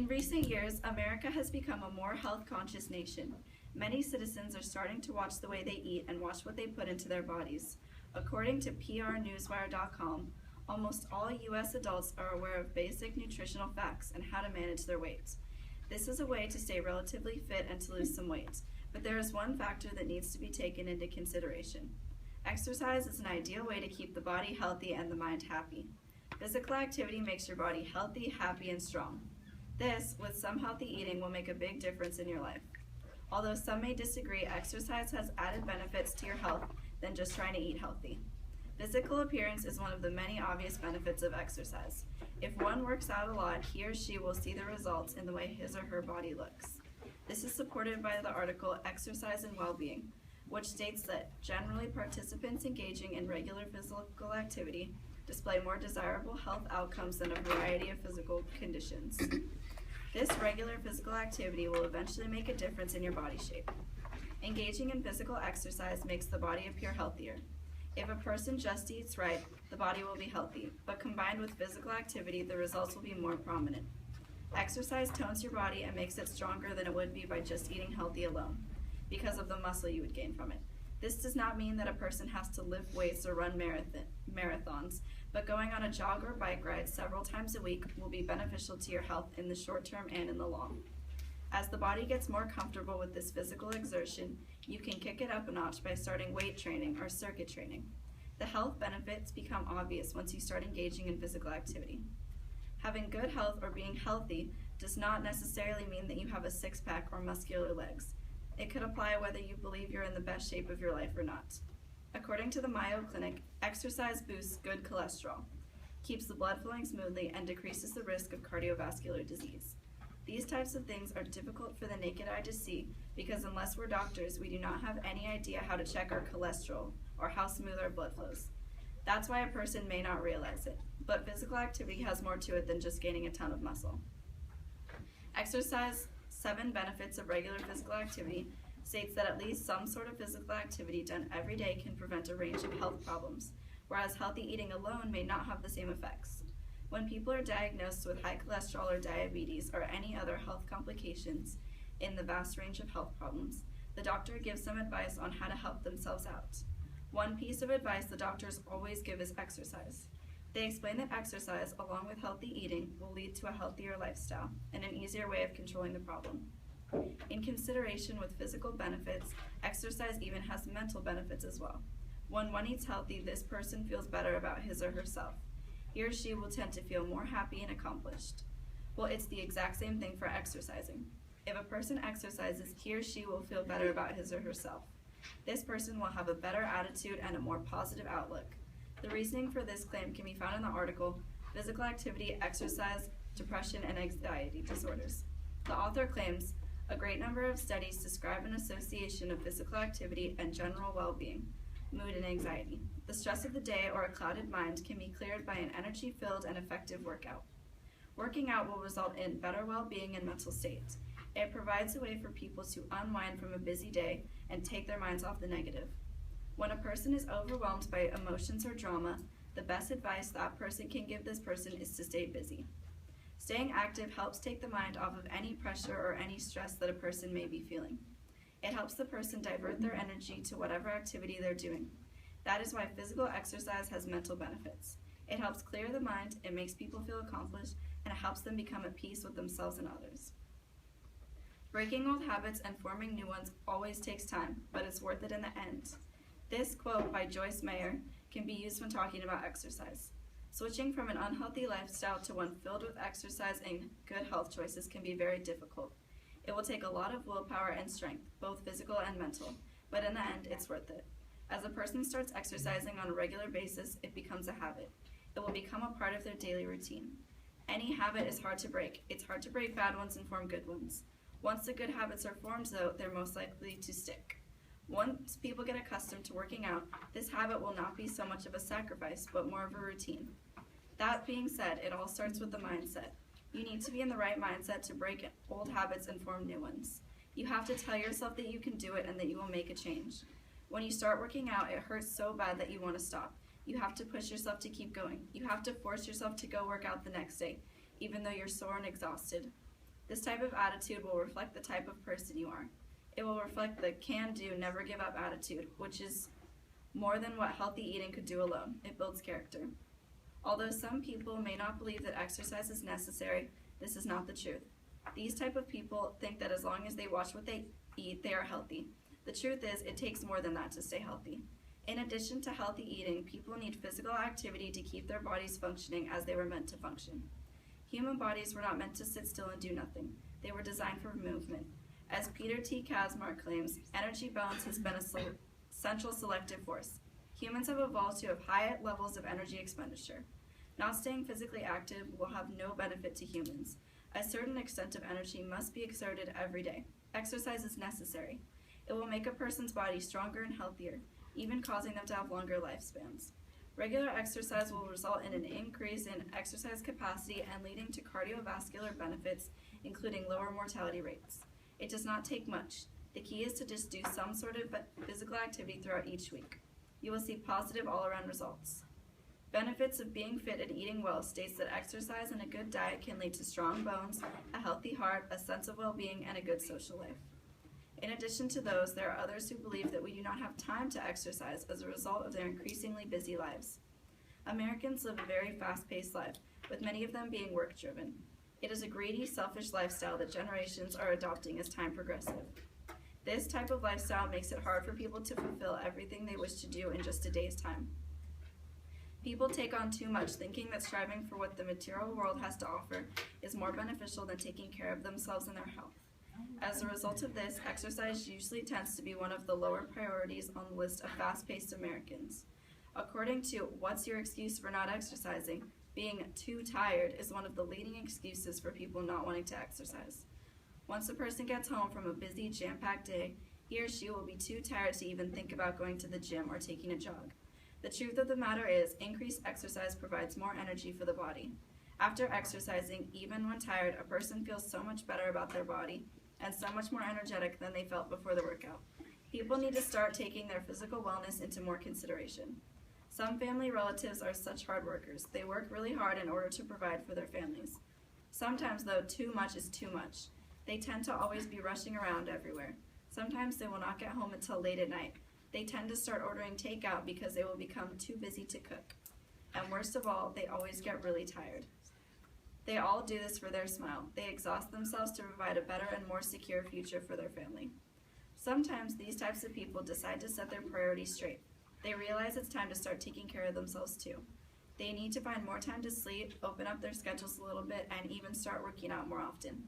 In recent years, America has become a more health-conscious nation. Many citizens are starting to watch the way they eat and watch what they put into their bodies. According to prnewswire.com, almost all U.S. adults are aware of basic nutritional facts and how to manage their weight. This is a way to stay relatively fit and to lose some weight, but there is one factor that needs to be taken into consideration. Exercise is an ideal way to keep the body healthy and the mind happy. Physical activity makes your body healthy, happy, and strong. This, with some healthy eating, will make a big difference in your life. Although some may disagree, exercise has added benefits to your health than just trying to eat healthy. Physical appearance is one of the many obvious benefits of exercise. If one works out a lot, he or she will see the results in the way his or her body looks. This is supported by the article Exercise and Well-Being, which states that generally participants engaging in regular physical activity display more desirable health outcomes than a variety of physical conditions. This regular physical activity will eventually make a difference in your body shape. Engaging in physical exercise makes the body appear healthier. If a person just eats right, the body will be healthy, but combined with physical activity, the results will be more prominent. Exercise tones your body and makes it stronger than it would be by just eating healthy alone, because of the muscle you would gain from it. This does not mean that a person has to lift weights or run marathons, but going on a jog or bike ride several times a week will be beneficial to your health in the short term and in the long. As the body gets more comfortable with this physical exertion, you can kick it up a notch by starting weight training or circuit training. The health benefits become obvious once you start engaging in physical activity. Having good health or being healthy does not necessarily mean that you have a six-pack or muscular legs. It could apply whether you believe you're in the best shape of your life or not. According to the Mayo Clinic, exercise boosts good cholesterol, keeps the blood flowing smoothly, and decreases the risk of cardiovascular disease. These types of things are difficult for the naked eye to see because unless we're doctors, we do not have any idea how to check our cholesterol or how smooth our blood flows. That's why a person may not realize it, but physical activity has more to it than just gaining a ton of muscle. Exercise 7 benefits of regular physical activity states that at least some sort of physical activity done every day can prevent a range of health problems, whereas healthy eating alone may not have the same effects. When people are diagnosed with high cholesterol or diabetes or any other health complications in the vast range of health problems, the doctor gives them advice on how to help themselves out. One piece of advice the doctors always give is exercise. They explain that exercise, along with healthy eating, will lead to a healthier lifestyle and an easier way of controlling the problem. In consideration with physical benefits, exercise even has mental benefits as well. When one eats healthy, this person feels better about his or herself. He or she will tend to feel more happy and accomplished. Well, it's the exact same thing for exercising. If a person exercises, he or she will feel better about his or herself. This person will have a better attitude and a more positive outlook. The reasoning for this claim can be found in the article, Physical Activity, Exercise, Depression, and Anxiety Disorders. The author claims, a great number of studies describe an association of physical activity and general well-being, mood, and anxiety. The stress of the day or a clouded mind can be cleared by an energy-filled and effective workout. Working out will result in better well-being and mental state. It provides a way for people to unwind from a busy day and take their minds off the negative. When a person is overwhelmed by emotions or drama, the best advice that person can give this person is to stay busy. Staying active helps take the mind off of any pressure or any stress that a person may be feeling. It helps the person divert their energy to whatever activity they're doing. That is why physical exercise has mental benefits. It helps clear the mind, it makes people feel accomplished, and it helps them become at peace with themselves and others. Breaking old habits and forming new ones always takes time, but it's worth it in the end. This quote by Joyce Meyer can be used when talking about exercise. Switching from an unhealthy lifestyle to one filled with exercise and good health choices can be very difficult. It will take a lot of willpower and strength, both physical and mental, but in the end, it's worth it. As a person starts exercising on a regular basis, it becomes a habit. It will become a part of their daily routine. Any habit is hard to break. It's hard to break bad ones and form good ones. Once the good habits are formed, though, they're most likely to stick. Once people get accustomed to working out, this habit will not be so much of a sacrifice, but more of a routine. That being said, it all starts with the mindset. You need to be in the right mindset to break old habits and form new ones. You have to tell yourself that you can do it and that you will make a change. When you start working out, it hurts so bad that you want to stop. You have to push yourself to keep going. You have to force yourself to go work out the next day, even though you're sore and exhausted. This type of attitude will reflect the type of person you are. It will reflect the can-do, never-give-up attitude, which is more than what healthy eating could do alone. It builds character. Although some people may not believe that exercise is necessary, this is not the truth. These type of people think that as long as they watch what they eat, they are healthy. The truth is, it takes more than that to stay healthy. In addition to healthy eating, people need physical activity to keep their bodies functioning as they were meant to function. Human bodies were not meant to sit still and do nothing. They were designed for movement. As Peter T. Kazmar claims, energy balance has been a central selective force. Humans have evolved to have high levels of energy expenditure. Not staying physically active will have no benefit to humans. A certain extent of energy must be exerted every day. Exercise is necessary. It will make a person's body stronger and healthier, even causing them to have longer lifespans. Regular exercise will result in an increase in exercise capacity and leading to cardiovascular benefits, including lower mortality rates. It does not take much. The key is to just do some sort of physical activity throughout each week. You will see positive all-around results. Benefits of being fit and eating well states that exercise and a good diet can lead to strong bones, a healthy heart, a sense of well-being, and a good social life. In addition to those, there are others who believe that we do not have time to exercise as a result of their increasingly busy lives. Americans live a very fast-paced life, with many of them being work-driven. It is a greedy, selfish lifestyle that generations are adopting as time progresses. This type of lifestyle makes it hard for people to fulfill everything they wish to do in just a day's time. People take on too much, thinking that striving for what the material world has to offer is more beneficial than taking care of themselves and their health. As a result of this, exercise usually tends to be one of the lower priorities on the list of fast-paced Americans. According to What's Your Excuse for Not Exercising, being too tired is one of the leading excuses for people not wanting to exercise. Once a person gets home from a busy, jam-packed day, he or she will be too tired to even think about going to the gym or taking a jog. The truth of the matter is, increased exercise provides more energy for the body. After exercising, even when tired, a person feels so much better about their body and so much more energetic than they felt before the workout. People need to start taking their physical wellness into more consideration. Some family relatives are such hard workers. They work really hard in order to provide for their families. Sometimes, though, too much is too much. They tend to always be rushing around everywhere. Sometimes they will not get home until late at night. They tend to start ordering takeout because they will become too busy to cook. And worst of all, they always get really tired. They all do this for their smile. They exhaust themselves to provide a better and more secure future for their family. Sometimes these types of people decide to set their priorities straight. They realize it's time to start taking care of themselves too. They need to find more time to sleep, open up their schedules a little bit, and even start working out more often.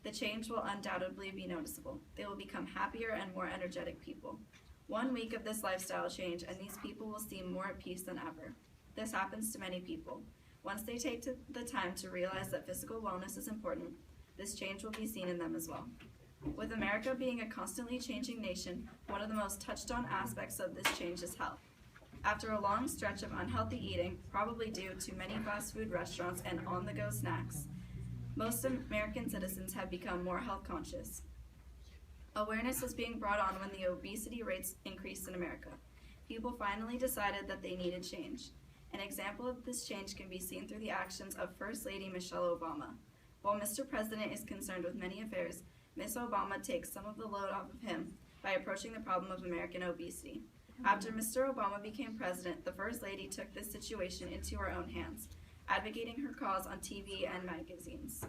The change will undoubtedly be noticeable. They will become happier and more energetic people. 1 week of this lifestyle change and these people will seem more at peace than ever. This happens to many people. Once they take the time to realize that physical wellness is important, this change will be seen in them as well. With America being a constantly changing nation, one of the most touched on aspects of this change is health. After a long stretch of unhealthy eating, probably due to many fast food restaurants and on-the-go snacks, most American citizens have become more health conscious. Awareness was being brought on when the obesity rates increased in America. People finally decided that they needed change. An example of this change can be seen through the actions of First Lady Michelle Obama. While Mr. President is concerned with many affairs, Ms. Obama takes some of the load off of him by approaching the problem of American obesity. After Mr. Obama became president, the First Lady took this situation into her own hands, advocating her cause on TV and magazines.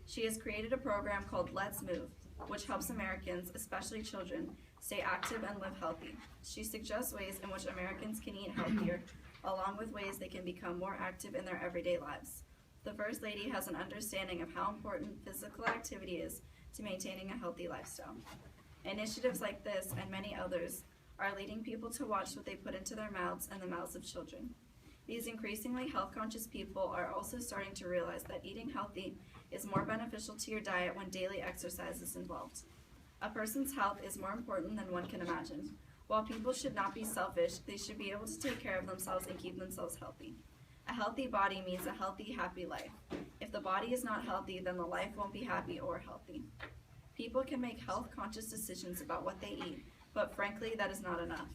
She has created a program called Let's Move, which helps Americans, especially children, stay active and live healthy. She suggests ways in which Americans can eat healthier, along with ways they can become more active in their everyday lives. The First Lady has an understanding of how important physical activity is to maintaining a healthy lifestyle. Initiatives like this and many others are leading people to watch what they put into their mouths and the mouths of children. These increasingly health-conscious people are also starting to realize that eating healthy is more beneficial to your diet when daily exercise is involved. A person's health is more important than one can imagine. While people should not be selfish, they should be able to take care of themselves and keep themselves healthy. A healthy body means a healthy, happy life. If the body is not healthy, then the life won't be happy or healthy. People can make health-conscious decisions about what they eat, but frankly, that is not enough.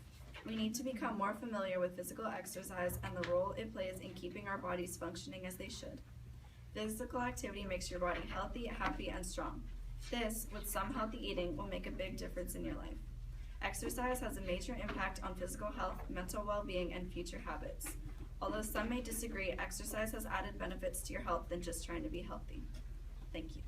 We need to become more familiar with physical exercise and the role it plays in keeping our bodies functioning as they should. Physical activity makes your body healthy, happy, and strong. This, with some healthy eating, will make a big difference in your life. Exercise has a major impact on physical health, mental well-being, and future habits. Although some may disagree, exercise has added benefits to your health than just trying to be healthy. Thank you.